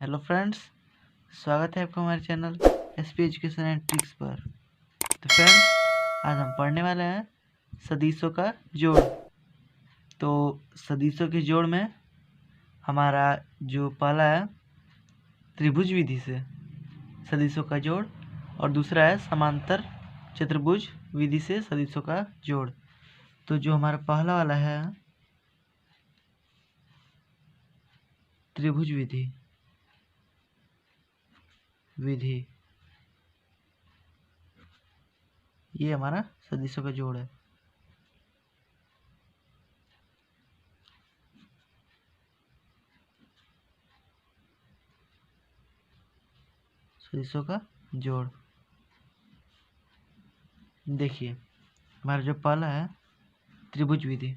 Hello friends, स्वागत है आपका हमारे channel SP education and tricks पर। तो फ्रेंड्स, आज हम पढ़ने वाले हैं सदिशों का जोड़। तो सदिशों के जोड़ में हमारा जो पहला है त्रिभुज विधि से सदिशों का जोड़ और दूसरा है समांतर चतुर्भुज विधि से सदिशों का जोड़। तो जो हमारा पहला वाला है त्रिभुज विधि, ये हमारा सदिशों का जोड़ है। सदिशों का जोड़ देखिए, हमारा जो पहला है त्रिभुज विधि।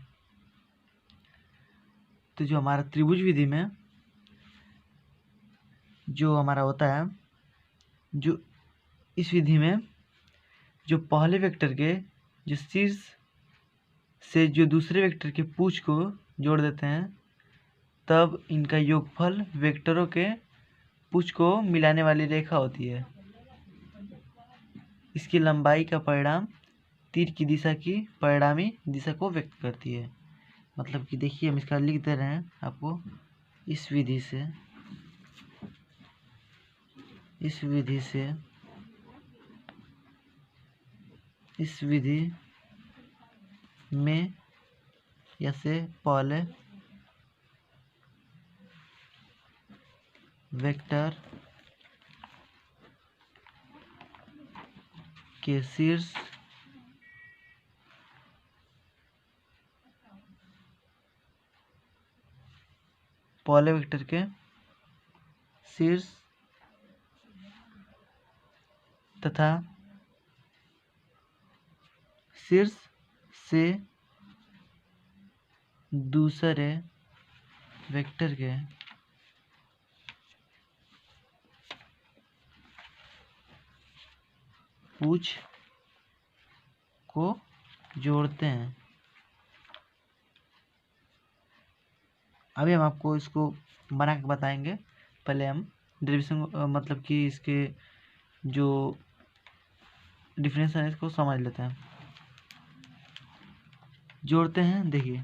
तो जो हमारा त्रिभुज विधि में जो हमारा होता है, जो इस विधि में जो पहले वेक्टर के जो शीर्ष से जो दूसरे वेक्टर के पूंछ को जोड़ देते हैं, तब इनका योगफल वेक्टरों के पूंछ को मिलाने वाली रेखा होती है। इसकी लंबाई का परिणाम तीर की दिशा की परिणामी दिशा को व्यक्त करती है। मतलब कि देखिए, हम इसका लिख दे रहे हैं आपको। इस विधि में जैसे पहले वेक्टर के शीर्ष तथा शीर्ष से दूसरे वेक्टर के पूंछ को जोड़ते हैं। अभी हम आपको इसको बना के बताएंगे। पहले हम डेरिवेशन मतलब कि इसके जो डिफरेंस है इसको समझ लेते हैं। जोड़ते हैं, देखिए,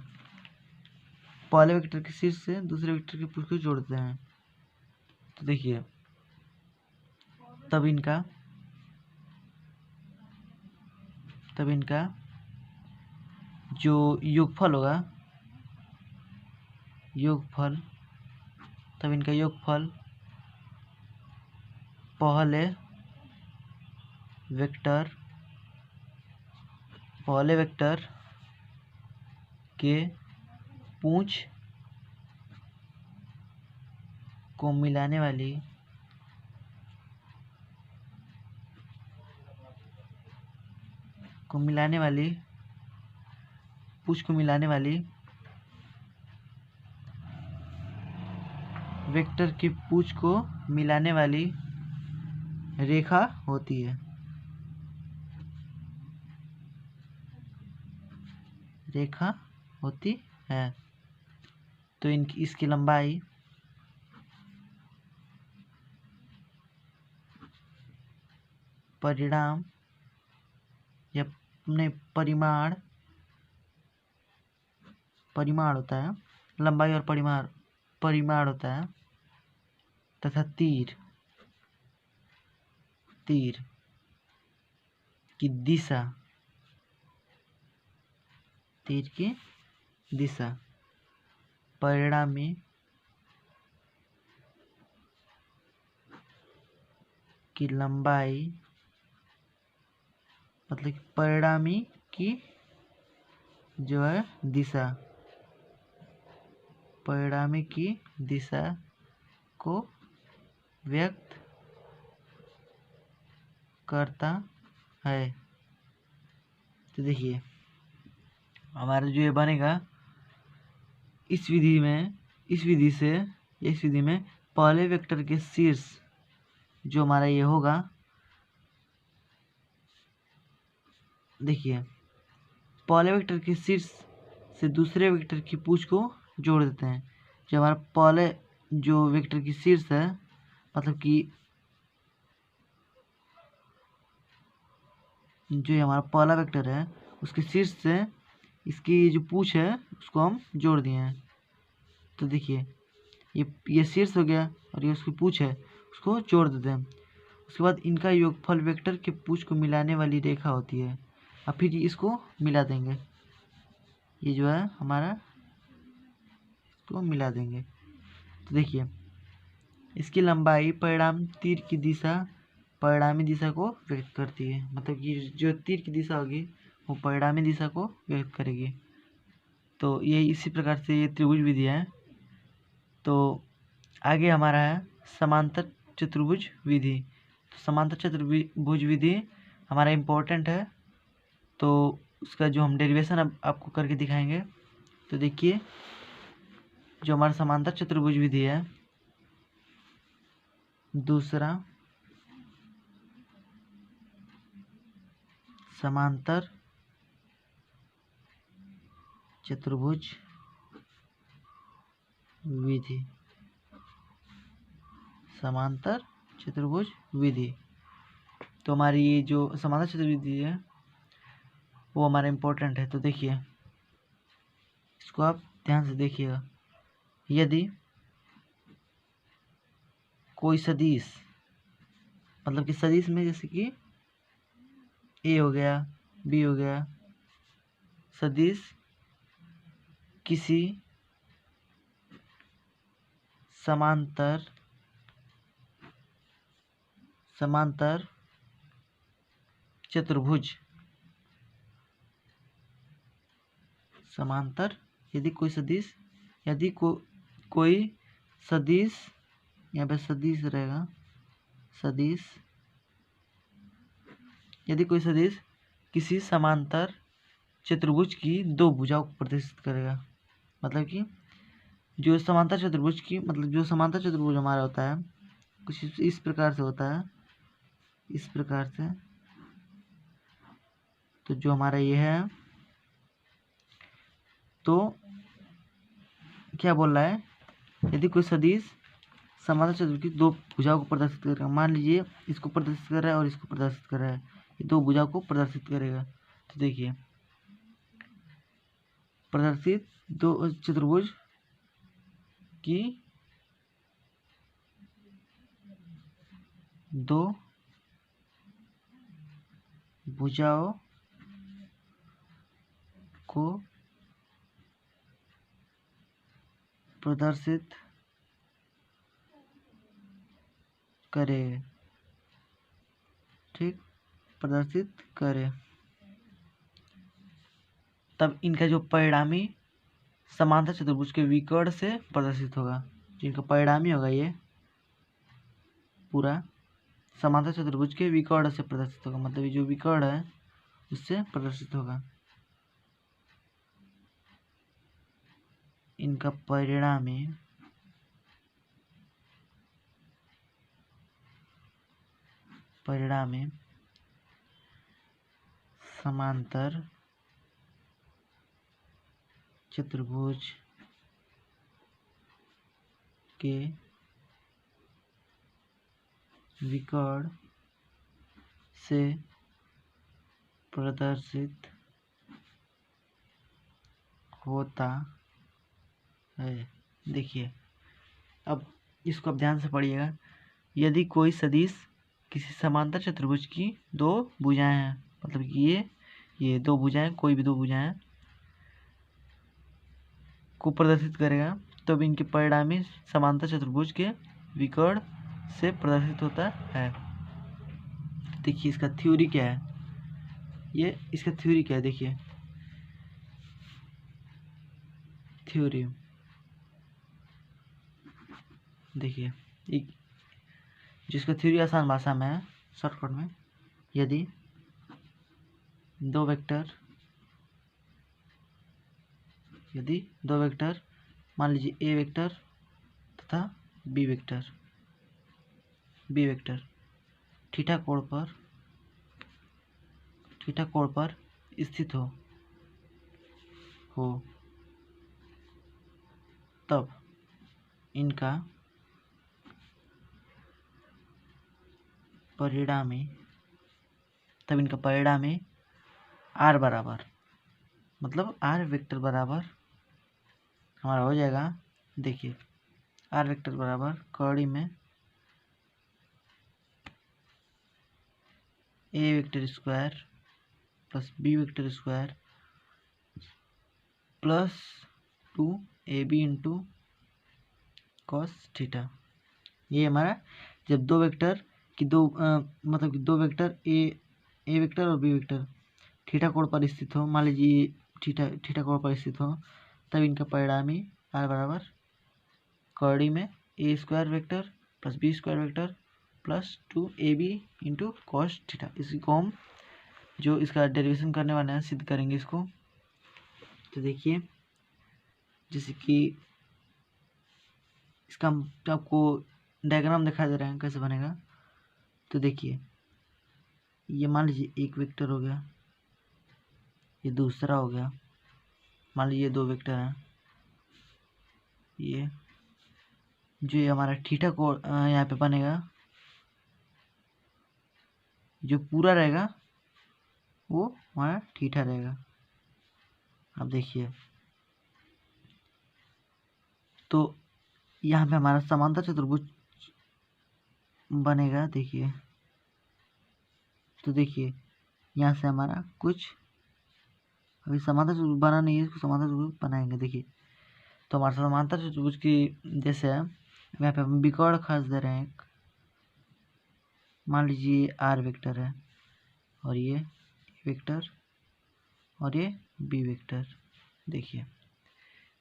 पहले वेक्टर के शीर्ष से दूसरे वेक्टर के पूंछ को जोड़ते हैं। तो देखिए, तब इनका जो योगफल होगा, तब इनका योगफल पहले वेक्टर के पूंछ को मिलाने वाली वेक्टर की पूंछ को मिलाने वाली रेखा होती है। तो इसकी लंबाई परिमाण होता है, लंबाई और परिमाण होता है, तथा तीर की दिशा परिणामी की लंबाई, मतलब कि परिणामी की जो है दिशा को व्यक्त करता है। तो देखिए, हमारा जो ये बनेगा, इस विधि में पहले वेक्टर के शीर्ष जो हमारा ये होगा, देखिए, पहले वेक्टर के शीर्ष से दूसरे वेक्टर की पूंछ को जोड़ देते हैं। जो हमारा पहले जो वेक्टर की शीर्ष है, मतलब कि जो ये हमारा पहला वेक्टर है उसके शीर्ष से इसकी जो पूछ है उसको हम जोड़ दिए हैं। तो देखिए ये शीर्ष हो गया और ये उसकी पूछ है, उसको जोड़ देते हैं। उसके बाद इनका योगफल वेक्टर के पूछ को मिलाने वाली रेखा होती है। अब फिर इसको मिला देंगे, ये जो है हमारा इसको मिला देंगे। तो देखिए इसकी लंबाई परिणाम तीर की दिशा परिणामी दिशा को व्यक्त करती है। मतलब कि जो तीर की दिशा होगी वो परिणामी दिशा को व्यक्त करेगी। तो ये इसी प्रकार से ये त्रिभुज विधि है। तो आगे हमारा है समांतर चतुर्भुज विधि। तो समांतर चतुर्भुज विधि हमारा इम्पोर्टेंट है, तो उसका जो हम डेरिवेशन अब आपको करके दिखाएंगे। तो देखिए जो हमारा समांतर चतुर्भुज विधि है, दूसरा समांतर चतुर्भुज विधि, समांतर चतुर्भुज विधि। तो हमारी ये जो समांतर चतुर्भुज विधि है वो हमारा इम्पोर्टेंट है। तो देखिए इसको आप ध्यान से देखिएगा। यदि कोई सदिश, मतलब कि सदिश में जैसे कि ए हो गया, बी हो गया, सदिश किसी समांतर चतुर्भुज, समांतर यदि कोई सदिश, यदि कोई सदिश, यहाँ पे सदिश रहेगा, सदिश यदि कोई सदिश किसी समांतर चतुर्भुज की दो भुजाओं को प्रदर्शित करेगा। मतलब कि जो समांतर चतुर्भुज की, मतलब जो समांतर चतुर्भुज हमारा होता है कुछ इस प्रकार से होता है, इस प्रकार से। तो जो हमारा ये है, तो क्या बोल रहा है, यदि कोई सदिश समांतर चतुर्भुज की दो भुजाओं को प्रदर्शित करेगा। मान लीजिए इसको प्रदर्शित कर रहा है और इसको प्रदर्शित कर रहा है, ये दो भुजाओं को प्रदर्शित करेगा। तो देखिए प्रदर्शित दो चतुर्भुज की दो भुजाओं को प्रदर्शित करे, ठीक, प्रदर्शित करे, तब इनका जो परिणामी समांतर चतुर्भुज के विकर्ण से प्रदर्शित होगा। जिनका परिणामी होगा ये पूरा समांतर चतुर्भुज के विकर्ण से प्रदर्शित होगा। मतलब ये जो विकर्ण है उससे प्रदर्शित होगा। इनका परिणामी समांतर चतुर्भुज के विकर्ण से प्रदर्शित होता है। देखिए अब इसको आप ध्यान से पढ़िएगा। यदि कोई सदिश किसी समांतर चतुर्भुज की दो भुजाएं हैं, मतलब कि ये दो भुजाएं, कोई भी दो भुजाएं को प्रदर्शित करेगा, तब इनके परिणामी समांतर चतुर्भुज के विकर्ण से प्रदर्शित होता है। देखिए इसका थ्योरी क्या है, ये इसका थ्योरी क्या है, देखिए थ्योरी देखिए एक जिसका थ्योरी आसान भाषा में है, शॉर्टकट में। यदि दो वेक्टर मान लीजिए ए वेक्टर तथा बी वेक्टर थीटा कोण पर स्थित हो तब इनका परिणामी, तब इनका परिणामी आर बराबर, मतलब आर वेक्टर बराबर हमारा हो जाएगा, देखिए आर वेक्टर बराबर कड़ी में A vector square plus B vector square plus 2ab into cos theta. ये हमारा जब दो वेक्टर की मतलब कि दो वेक्टर ए वेक्टर और बी वेक्टर थीटा कोण पर स्थित हो, मान लीजिए थीटा कोण पर स्थित हो, तब इनका परिणामी आर बराबर कड़ी में A square vector plus B square vector plus 2ab into cos theta. इसी को हम जो इसका डेरिवेशन करने वाले हैं सिद्ध करेंगे इसको। तो देखिए जैसे कि इसका आपको डायग्राम दिखाई दे रहा है कैसे बनेगा। तो देखिए ये मान लीजिए एक वेक्टर हो गया, ये दूसरा हो गया, मान लीजिए दो वेक्टर हैं, ये जो ये हमारा थीटा को यहाँ पे बनेगा, जो पूरा रहेगा वो हमारा थीटा रहेगा। अब देखिए तो यहाँ पे हमारा समांतर चतुर्भुज बनेगा। देखिए तो देखिए यहाँ से हमारा कुछ अभी समांतर चतुर्भुज बना नहीं है, इसको समांतर चतुर्भुज बनाएंगे। देखिए तो हमारा समांतर चतुर्भुज की जैसे है यहाँ पे हम बिकॉर्ड खास दे रहे हैं, मान लीजिए आर वेक्टर है और ये वेक्टर और ये बी वेक्टर, देखिए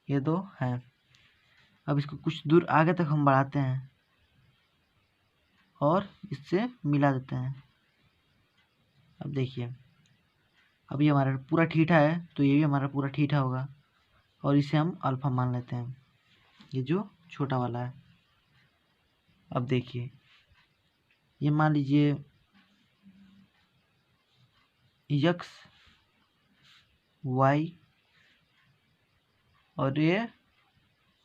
ये दो है। अब इसको कुछ दूर आगे तक हम बढ़ाते हैं और इससे मिला देते हैं। अब देखिए अब ये हमारा पूरा थीटा है तो ये भी हमारा पूरा थीटा होगा और इसे हम अल्फा मान लेते हैं, ये जो छोटा वाला है। अब देखिए ये मान लीजिए यक्स वाई और ये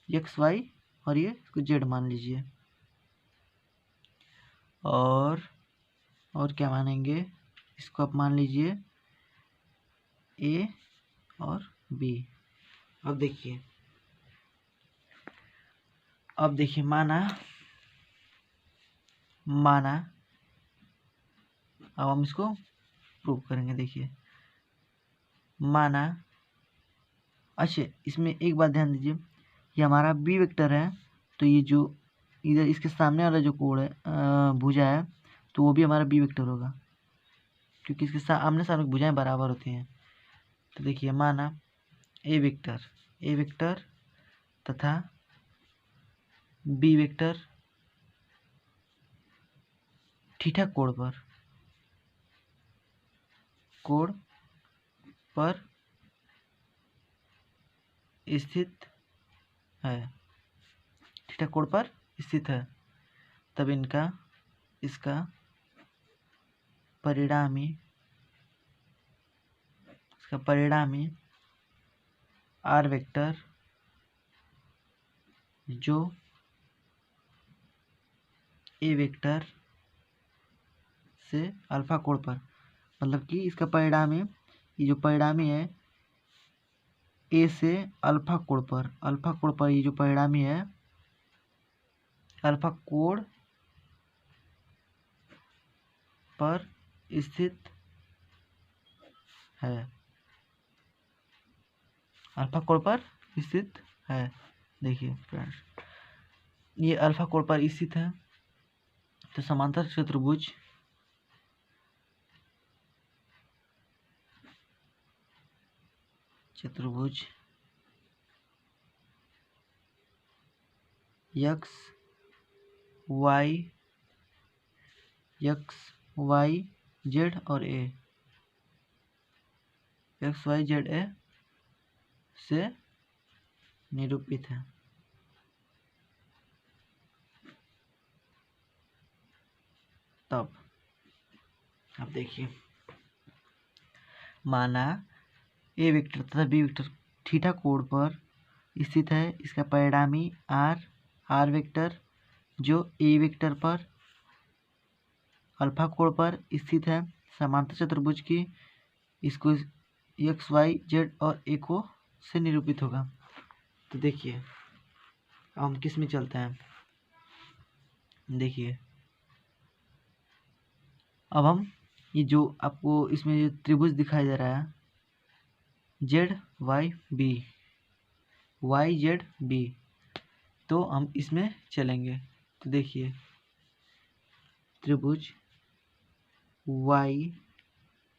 एक्स वाई और ये इसको जेड मान लीजिए, और क्या मानेंगे इसको आप मान लीजिए ए और बी। अब देखिए माना अब हम इसको प्रूव करेंगे। देखिए माना, अच्छा इसमें एक बात ध्यान दीजिए, ये हमारा बी वेक्टर है तो ये जो इधर इसके सामने वाला जो कोण है भुजा है तो वो भी हमारा बी वेक्टर होगा, क्योंकि इसके आमने सामने भुजाएं बराबर होती हैं। तो देखिए माना ए वेक्टर तथा बी वेक्टर थीटा कोण पर स्थित है, थीटा कोण पर स्थित है, तब इसका परिणामी आर वेक्टर जो ए वेक्टर से अल्फा कोण पर, मतलब कि इसका परिणामी ये जो परिणामी है ए से अल्फा कोण पर ये जो परिणामी है अल्फा कोण पर स्थित है, अल्फा कोण पर स्थित है। देखिए फ्रेंड्स ये अल्फा कोण पर स्थित है, तो समांतर चतुर्भुज एक्स वाई जेड और ए, एक्स वाई जेड ए से निरूपित है। तब अब देखिए माना ए वेक्टर तथा बी वेक्टर थीटा कोण पर स्थित है, इसका परिणामी आर वेक्टर जो ए वेक्टर पर अल्फा कोण पर स्थित है समांतर चतुर्भुज की, इसको एक्स वाई जेड और ए को से निरूपित होगा। तो देखिए अब हम किस में चलते हैं। देखिए अब हम ये जो आपको इसमें जो त्रिभुज दिखाई दे रहा है Z Y B, Y Z B, तो हम इसमें चलेंगे। तो देखिए त्रिभुज वाई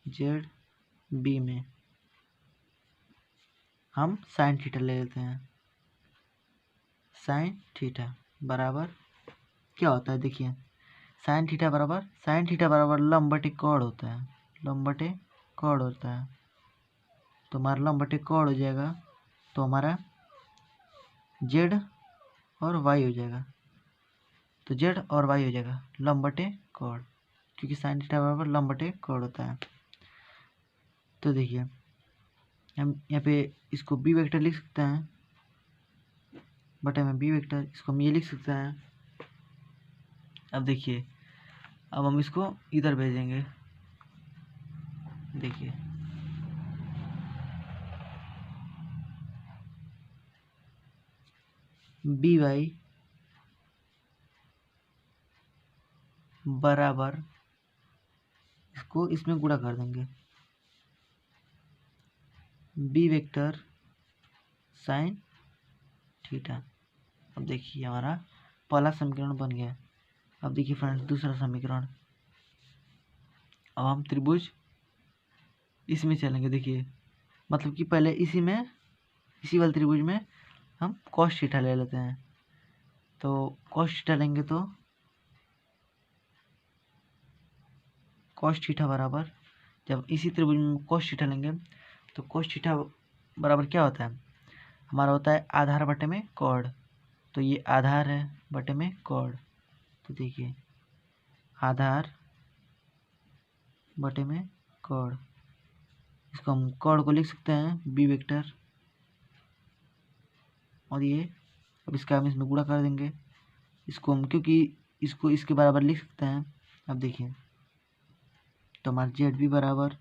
जेड बी में हम साइन थीटा ले लेते हैं। साइन थीटा बराबर क्या होता है, देखिए साइन थीटा बराबर लंब बटे कोण होता है, लंब बटे कोण होता है। तो हमारा लंब बटे कोण हो जाएगा, तो हमारा जेड और वाई हो जाएगा। तो जेड और वाई हो जाएगा लंब बटे कोण, क्योंकि साइन थीटा बराबर लंब बटे कोण होता है। तो देखिए हम यहाँ पे इसको बी वेक्टर लिख सकते हैं, बटे में बी वेक्टर, इसको हम ये लिख सकते हैं। अब देखिए अब हम इसको इधर भेजेंगे। देखिए बी वाई बराबर, इसको इसमें गुणा कर देंगे, बी वेक्टर साइन थीटा। अब देखिए हमारा पहला समीकरण बन गया। अब देखिए फ्रेंड्स दूसरा समीकरण, अब हम त्रिभुज इसमें चलेंगे। देखिए मतलब कि पहले इसी इसी वाले त्रिभुज में हम कॉस थीटा ले लेते हैं। तो कॉस थीटा लेंगे तो कॉस थीटा बराबर, जब इसी त्रिभुज में कॉस थीटा लेंगे तो कॉस थीटा बराबर क्या होता है, हमारा होता है आधार बटे में कोण। तो ये आधार है बटे में कोण। तो देखिए आधार बटे में कोण, इसको हम कोण को लिख सकते हैं बी वेक्टर, और ये अब इसका हम इसमें गुणा कर देंगे। इसको हम क्योंकि इसको इसके बराबर लिख सकते हैं। अब देखिए तो हमारा जेड भी बराबर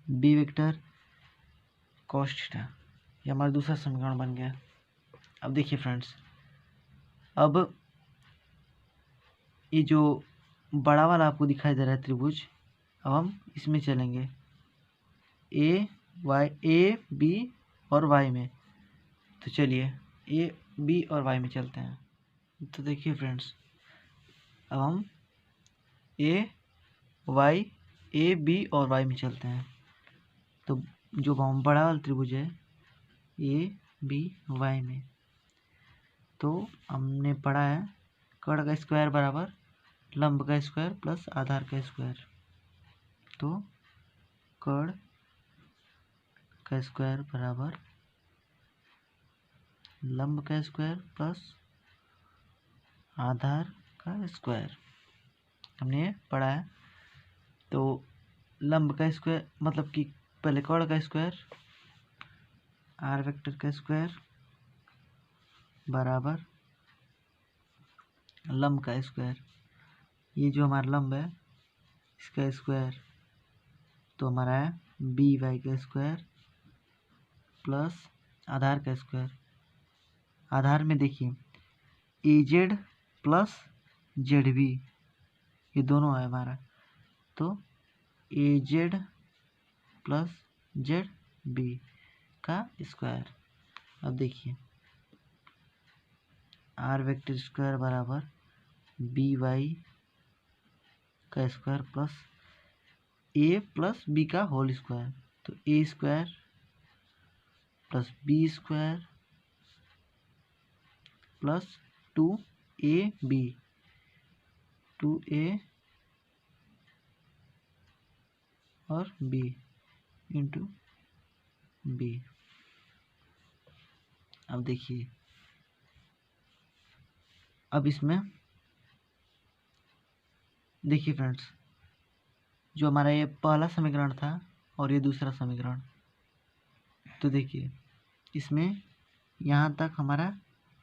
बी वेक्टर कॉस थीटा, ये हमारा दूसरा समीकरण बन गया। अब देखिए फ्रेंड्स अब ये जो बड़ा वाला आपको दिखाई दे रहा है त्रिभुज, अब हम इसमें चलेंगे ए बी और वाई में। तो चलिए ए बी और वाई में चलते हैं। तो देखिए फ्रेंड्स अब हम ए बी और वाई में चलते हैं। तो जो हम बड़ा वाला त्रिभुज है ए बी वाई में, तो हमने पढ़ा है कोण का स्क्वायर बराबर लंब का स्क्वायर प्लस आधार का स्क्वायर। तो कोण का स्क्वायर बराबर लंब का स्क्वायर प्लस आधार का स्क्वायर, हमने ये पढ़ा है। तो लंब का स्क्वायर मतलब कि पहले कोण का स्क्वायर आर वेक्टर का स्क्वायर बराबर लंब का स्क्वायर, ये जो हमारा लंब है इसका स्क्वायर, तो हमारा है बी वाई का स्क्वायर प्लस आधार का स्क्वायर। आधार में देखिए A Z plus Z B, ये दोनों है हमारा, तो A Z plus Z B का स्क्वायर। अब देखिए आर वेक्टर स्क्वायर बराबर बी वाई का स्क्वायर प्लस बी का होल स्क्वायर। तो A square plus B square plus 2ab, 2a और b इंटू बी। अब देखिए अब इसमें देखिए फ्रेंड्स जो हमारा ये पहला समीकरण था और ये दूसरा समीकरण, तो देखिए इसमें यहाँ तक हमारा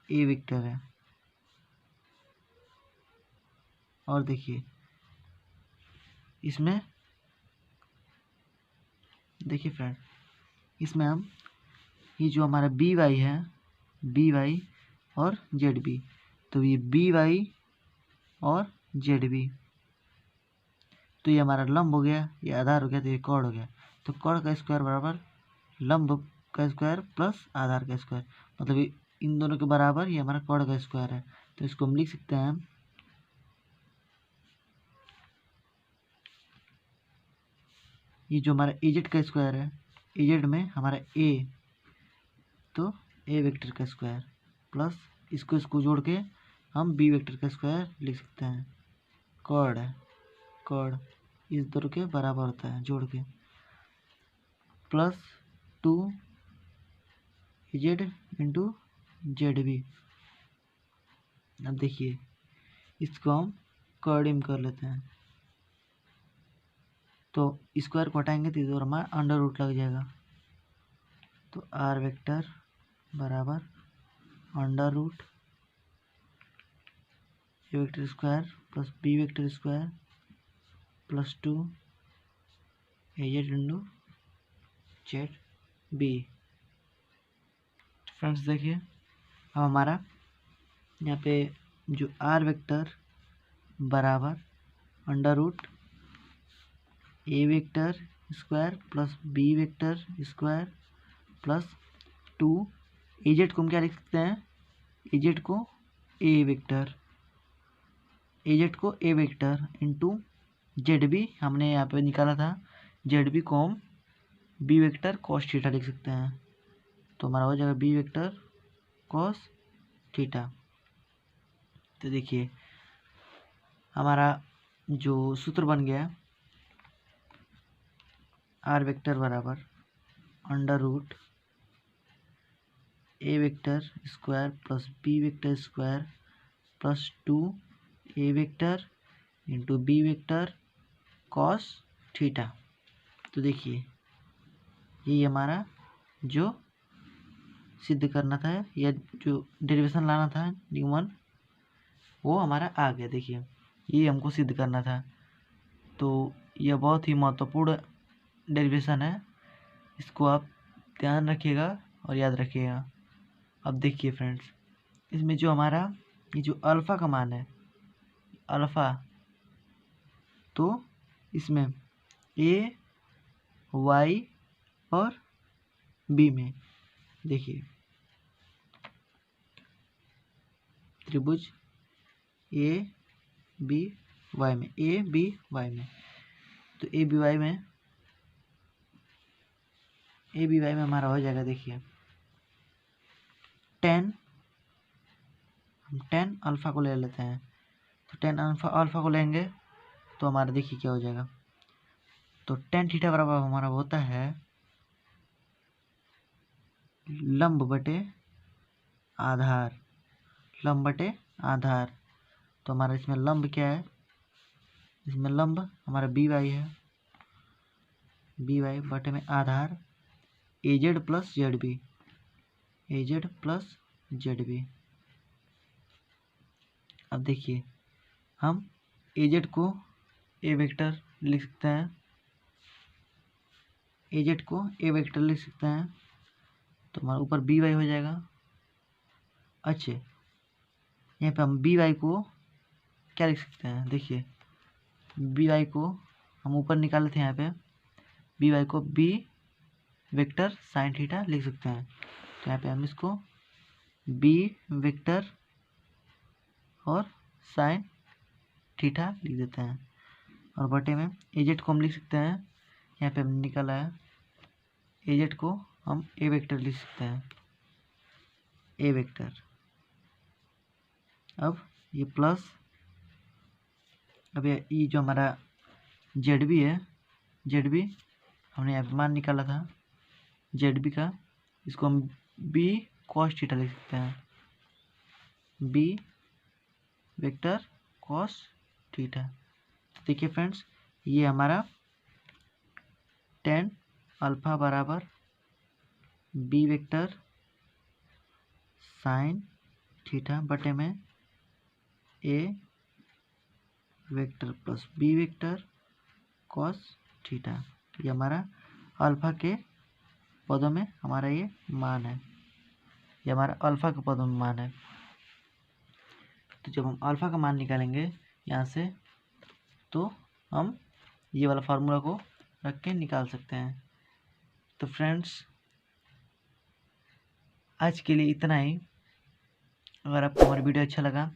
ए वेक्टर है, और देखिए इसमें देखिए फ्रेंड, इसमें हम ये जो हमारा बी वाई है, बी वाई और जेड बी, तो ये बी वाई और जेड बी, तो ये हमारा लंब हो गया, ये आधार हो गया, तो ये कॉर्ड हो गया। तो कॉर्ड का स्क्वायर बराबर लंब का स्क्वायर प्लस आधार का स्क्वायर, मतलब इन दोनों के बराबर ये हमारा कॉर्ड का स्क्वायर है। तो इसको हम लिख सकते हैं, ये जो हमारा एजेड का स्क्वायर है, एजेड में हमारा ए, तो ए वेक्टर का स्क्वायर प्लस इसको जोड़ के हम बी वेक्टर का स्क्वायर लिख सकते हैं। कॉर्ड है, कॉर्ड इस दोनों के बराबर होता है जोड़ के, plus 2 Z into Z B. अब देखिए इसको हम कॉर्डिंग कर लेते हैं, तो स्क्वायर को हटाएंगे तो इधर हमारा अंडर रूट लग जाएगा। तो आर वेक्टर बराबर under root A vector square plus B vector square plus 2 A Z into Z B. Friends देखिए अब हमारा यहाँ पे जो आर वेक्टर बराबर under root A vector square plus B vector square plus 2 A Z को हम क्या लिख सकते हैं, एजेड को ए वेक्टर, एजेड को ए वेक्टर इंटू जेड बी हमने यहाँ पे निकाला था, जेड बी को हम बी वेक्टर कॉस थीटा लिख सकते हैं। तो हमारा हो जाएगा बी वेक्टर कॉस थीटा। तो देखिए हमारा जो सूत्र बन गया, आर वेक्टर बराबर under root A vector square plus B vector square plus 2 A vector into B vector cos theta. तो देखिए ये हमारा जो सिद्ध करना था या जो डेरिवेशन लाना था न्यूमन, वो हमारा आ गया। देखिए ये हमको सिद्ध करना था, तो यह बहुत ही महत्वपूर्ण डेरिवेशन है, इसको आप ध्यान रखिएगा और याद रखिएगा। अब देखिए फ्रेंड्स, इसमें जो हमारा ये जो अल्फ़ा का मान है, अल्फ़ा, तो इसमें ए वाई और बी में देखिए त्रिभुज ए बी वाई में, ए बी वाई में, तो ए बी वाई में हमारा हो जाएगा। देखिए टेन, हम टेन अल्फ़ा को ले लेते हैं, तो टेन अल्फ़ा को लेंगे तो हमारा देखिए क्या हो जाएगा, तो टेन थीटा बराबर हमारा होता है लंब बटे आधार, लंब बटे आधार। तो हमारा इसमें लंब क्या है, इसमें लंब हमारा बी वाई है, बी वाई बटे में आधार A Z plus Z B, A Z plus Z B. अब देखिए हम एजेड को ए वेक्टर लिख सकते हैं, एजेड को ए वेक्टर लिख सकते हैं, तो हमारे ऊपर बी वाई हो जाएगा। अच्छे यहाँ पे हम बी वाई को क्या लिख सकते हैं, देखिए बी वाई को हम ऊपर निकाले थे, यहाँ पे बी वाई को बी वेक्टर साइन थीटा लिख सकते हैं। तो यहाँ पे हम इसको बी वेक्टर और साइन थीटा लिख देते हैं, और बटे में एजेड को हम लिख सकते हैं, यहाँ पे हम निकाला है एजेड को हम ए वेक्टर लिख सकते हैं, ए वेक्टर। अब ये प्लस, अब ये जो हमारा जेड बी है, जेड बी हमने यहाँ पे मान निकाला था जेड बी का, इसको हम बी कॉस थीटा लिख सकते हैं, बी वेक्टर कॉस थीटा। देखिए फ्रेंड्स ये हमारा टेन अल्फा बराबर बी वेक्टर साइन थीटा बटे में A vector plus B vector cos theta. ये हमारा अल्फा के पदों में हमारा ये मान है, ये हमारा अल्फा के पदों में मान है। तो जब हम अल्फा का मान निकालेंगे यहाँ से, तो हम ये वाला फार्मूला को रख के निकाल सकते हैं। तो फ्रेंड्स आज के लिए इतना ही। अगर आपको हमारा वीडियो अच्छा लगा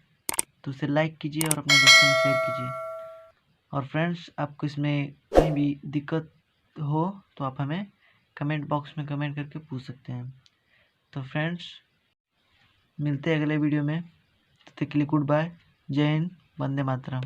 तो उसे लाइक कीजिए और अपने दोस्तों में शेयर कीजिए। और फ्रेंड्स आपको इसमें कहीं भी दिक्कत हो तो आप हमें कमेंट बॉक्स में कमेंट करके पूछ सकते हैं। तो फ्रेंड्स मिलते हैं अगले वीडियो में, तब तक के लिए गुड बाय, जय हिंद, वंदे मातरम।